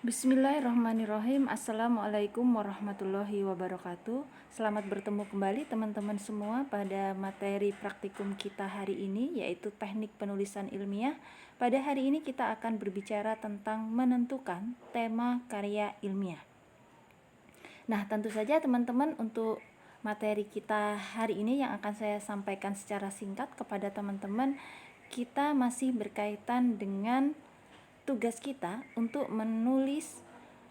Bismillahirrahmanirrahim. Assalamualaikum warahmatullahi wabarakatuh. Selamat bertemu kembali teman-teman semua pada materi praktikum kita hari ini, yaitu teknik penulisan ilmiah. Pada hari ini kita akan berbicara tentang menentukan tema karya ilmiah. Nah, tentu saja teman-teman, untuk materi kita hari ini yang akan saya sampaikan secara singkat kepada teman-teman, kita masih berkaitan dengan tugas kita untuk menulis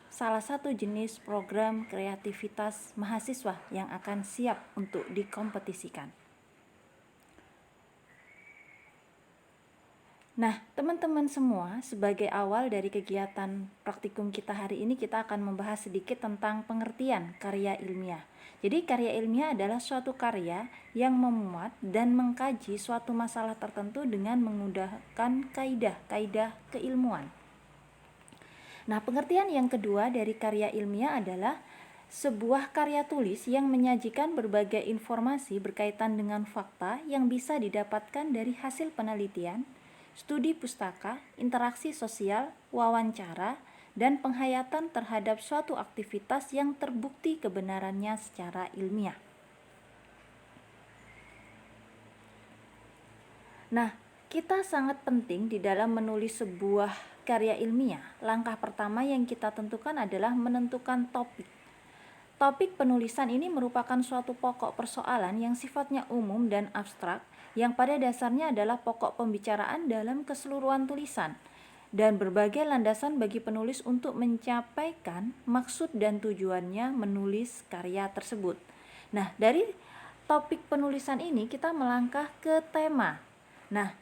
salah satu jenis program kreativitas mahasiswa yang akan siap untuk dikompetisikan. Nah, teman-teman semua, sebagai awal dari kegiatan praktikum kita hari ini, kita akan membahas sedikit tentang pengertian karya ilmiah. Jadi, karya ilmiah adalah suatu karya yang memuat dan mengkaji suatu masalah tertentu dengan menggunakan kaidah-kaidah keilmuan. Nah, pengertian yang kedua dari karya ilmiah adalah sebuah karya tulis yang menyajikan berbagai informasi berkaitan dengan fakta yang bisa didapatkan dari hasil penelitian, studi pustaka, interaksi sosial, wawancara, dan penghayatan terhadap suatu aktivitas yang terbukti kebenarannya secara ilmiah. Nah, kita sangat penting di dalam menulis sebuah karya ilmiah. Langkah pertama yang kita tentukan adalah menentukan topik. Topik penulisan ini merupakan suatu pokok persoalan yang sifatnya umum dan abstrak, yang pada dasarnya adalah pokok pembicaraan dalam keseluruhan tulisan, dan berbagai landasan bagi penulis untuk mencapaikan maksud dan tujuannya menulis karya tersebut. Nah, dari topik penulisan ini kita melangkah ke tema. Nah,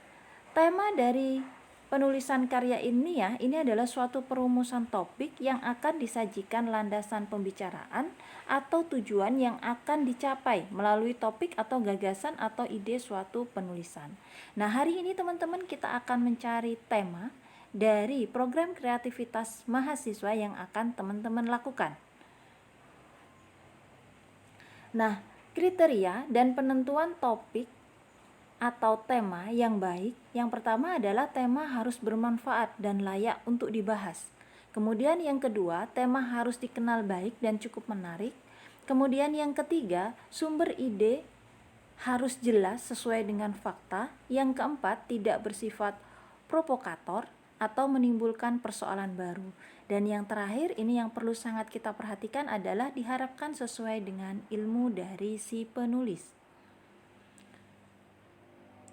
tema dari penulisan karya ilmiah ini adalah suatu perumusan topik yang akan disajikan landasan pembicaraan atau tujuan yang akan dicapai melalui topik atau gagasan atau ide suatu penulisan. Nah, hari ini teman-teman kita akan mencari tema dari program kreativitas mahasiswa yang akan teman-teman lakukan. Nah, kriteria dan penentuan topik atau tema yang baik, yang pertama adalah tema harus bermanfaat dan layak untuk dibahas. Kemudian yang kedua, tema harus dikenal baik dan cukup menarik. Kemudian yang ketiga, sumber ide harus jelas sesuai dengan fakta. Yang keempat, tidak bersifat provokator atau menimbulkan persoalan baru. Dan yang terakhir, ini yang perlu sangat kita perhatikan adalah diharapkan sesuai dengan ilmu dari si penulis.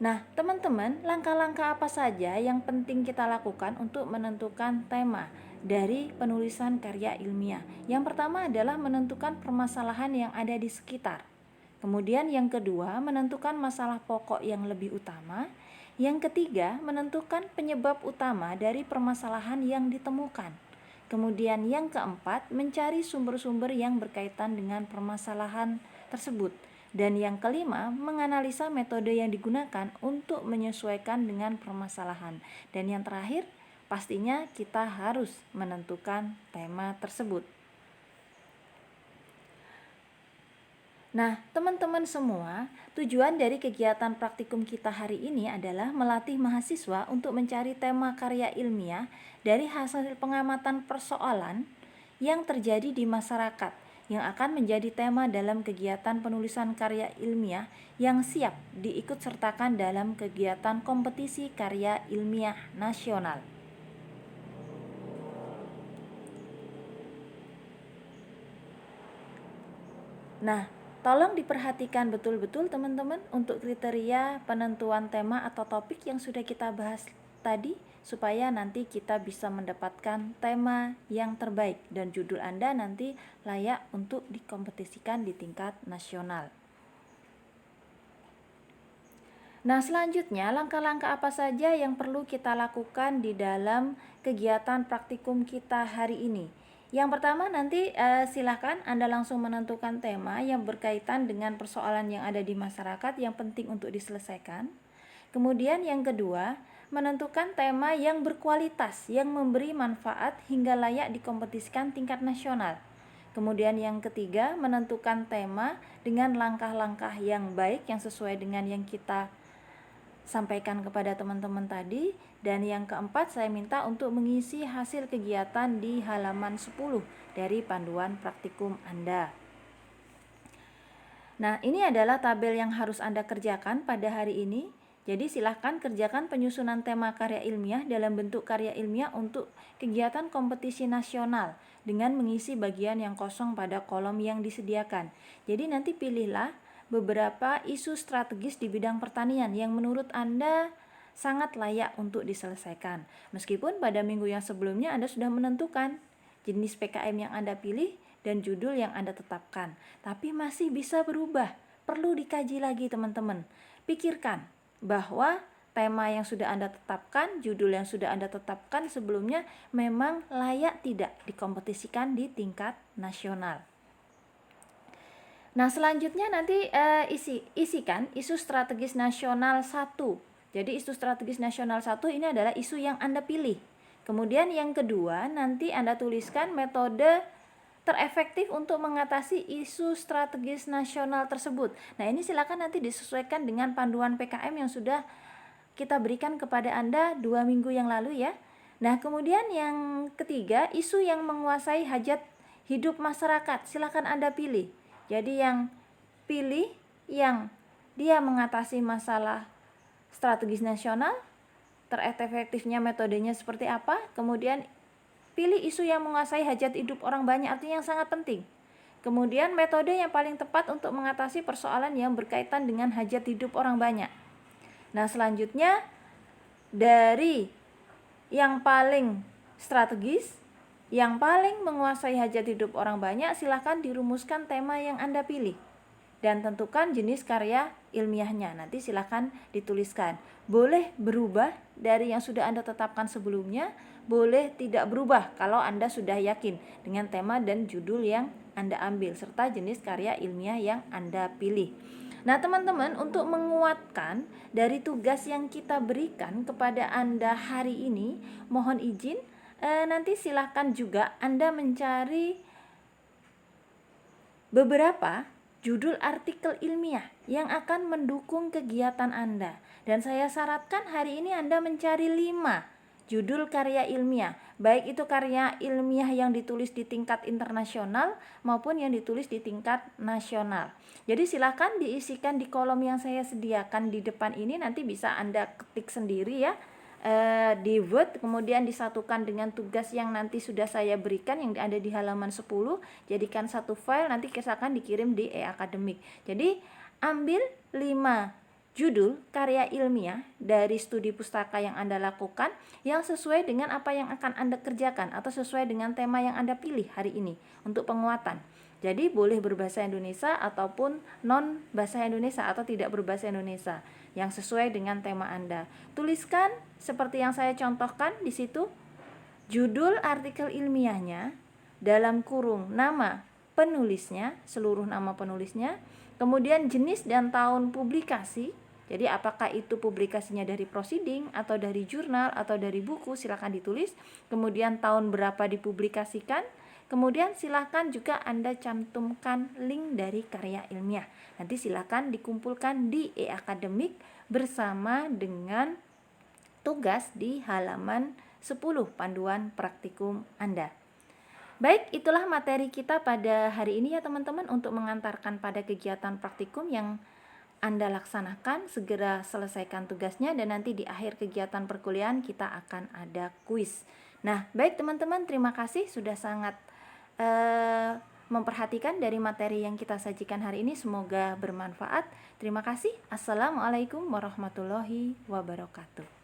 Nah, teman-teman, langkah-langkah apa saja yang penting kita lakukan untuk menentukan tema dari penulisan karya ilmiah? Yang pertama adalah menentukan permasalahan yang ada di sekitar. Kemudian yang kedua, menentukan masalah pokok yang lebih utama. Yang ketiga, menentukan penyebab utama dari permasalahan yang ditemukan. Kemudian yang keempat, mencari sumber-sumber yang berkaitan dengan permasalahan tersebut. Dan yang kelima, menganalisa metode yang digunakan untuk menyesuaikan dengan permasalahan. Dan yang terakhir, pastinya kita harus menentukan tema tersebut. Nah, teman-teman semua, tujuan dari kegiatan praktikum kita hari ini adalah melatih mahasiswa untuk mencari tema karya ilmiah dari hasil pengamatan persoalan yang terjadi di masyarakat, yang akan menjadi tema dalam kegiatan penulisan karya ilmiah yang siap diikutsertakan dalam kegiatan kompetisi karya ilmiah nasional. Nah, tolong diperhatikan betul-betul teman-teman untuk kriteria penentuan tema atau topik yang sudah kita bahas tadi, supaya nanti kita bisa mendapatkan tema yang terbaik dan judul Anda nanti layak untuk dikompetisikan di tingkat nasional. Nah, selanjutnya langkah-langkah apa saja yang perlu kita lakukan di dalam kegiatan praktikum kita hari ini? Yang pertama, nanti silakan Anda langsung menentukan tema yang berkaitan dengan persoalan yang ada di masyarakat yang penting untuk diselesaikan. Kemudian yang kedua, menentukan tema yang berkualitas, yang memberi manfaat hingga layak dikompetisikan tingkat nasional. Kemudian yang ketiga, menentukan tema dengan langkah-langkah yang baik yang sesuai dengan yang kita sampaikan kepada teman-teman tadi. Dan yang keempat, saya minta untuk mengisi hasil kegiatan di halaman 10 dari panduan praktikum Anda. Nah, ini adalah tabel yang harus Anda kerjakan pada hari ini. Jadi silahkan kerjakan penyusunan tema karya ilmiah dalam bentuk karya ilmiah untuk kegiatan kompetisi nasional dengan mengisi bagian yang kosong pada kolom yang disediakan. Jadi nanti pilihlah beberapa isu strategis di bidang pertanian yang menurut Anda sangat layak untuk diselesaikan. Meskipun pada minggu yang sebelumnya Anda sudah menentukan jenis PKM yang Anda pilih dan judul yang Anda tetapkan, tapi masih bisa berubah. Perlu dikaji lagi teman-teman. Pikirkan bahwa tema yang sudah Anda tetapkan, judul yang sudah Anda tetapkan sebelumnya memang layak tidak dikompetisikan di tingkat nasional. Nah, selanjutnya nanti isikan isu strategis nasional 1. Jadi isu strategis nasional 1 ini adalah isu yang Anda pilih. Kemudian yang kedua, nanti Anda tuliskan metode terefektif untuk mengatasi isu strategis nasional tersebut. Nah, ini silakan nanti disesuaikan dengan panduan PKM yang sudah kita berikan kepada Anda 2 minggu yang lalu ya. Nah, kemudian yang ketiga, isu yang menguasai hajat hidup masyarakat. Silakan Anda pilih. Jadi yang pilih yang dia mengatasi masalah strategis nasional, terefektifnya metodenya seperti apa, kemudian pilih isu yang menguasai hajat hidup orang banyak, artinya yang sangat penting. Kemudian metode yang paling tepat untuk mengatasi persoalan yang berkaitan dengan hajat hidup orang banyak. Nah, selanjutnya dari yang paling strategis, yang paling menguasai hajat hidup orang banyak, silakan dirumuskan tema yang Anda pilih. Dan tentukan jenis karya ilmiahnya. Nanti silakan dituliskan. Boleh berubah dari yang sudah Anda tetapkan sebelumnya, boleh tidak berubah kalau Anda sudah yakin dengan tema dan judul yang Anda ambil, serta jenis karya ilmiah yang Anda pilih. Nah, teman-teman, untuk menguatkan dari tugas yang kita berikan kepada Anda hari ini, mohon izin, nanti silakan juga Anda mencari beberapa judul artikel ilmiah yang akan mendukung kegiatan Anda. Dan saya syaratkan hari ini Anda mencari 5 judul karya ilmiah, baik itu karya ilmiah yang ditulis di tingkat internasional maupun yang ditulis di tingkat nasional. Jadi silakan diisikan di kolom yang saya sediakan di depan ini, nanti bisa Anda ketik sendiri ya. Di Word, kemudian disatukan dengan tugas yang nanti sudah saya berikan yang ada di halaman 10, jadikan satu file, nanti akan dikirim di e-akademik. Jadi ambil 5 judul karya ilmiah dari studi pustaka yang Anda lakukan yang sesuai dengan apa yang akan Anda kerjakan atau sesuai dengan tema yang Anda pilih hari ini untuk penguatan. Jadi boleh berbahasa Indonesia ataupun non bahasa Indonesia atau tidak berbahasa Indonesia yang sesuai dengan tema Anda. Tuliskan seperti yang saya contohkan di situ, judul artikel ilmiahnya dalam kurung nama penulisnya, seluruh nama penulisnya, kemudian jenis dan tahun publikasi. Jadi apakah itu publikasinya dari proceeding atau dari jurnal atau dari buku, silakan ditulis. Kemudian tahun berapa dipublikasikan. Kemudian silakan juga Anda cantumkan link dari karya ilmiah. Nanti silakan dikumpulkan di e-akademik bersama dengan tugas di halaman 10 panduan praktikum Anda. Baik, itulah materi kita pada hari ini ya teman-teman, untuk mengantarkan pada kegiatan praktikum yang Anda laksanakan. Segera selesaikan tugasnya dan nanti di akhir kegiatan perkuliahan kita akan ada kuis. Nah, baik teman-teman, terima kasih sudah sangat memperhatikan dari materi yang kita sajikan hari ini. Semoga bermanfaat. Terima kasih. Assalamualaikum warahmatullahi wabarakatuh.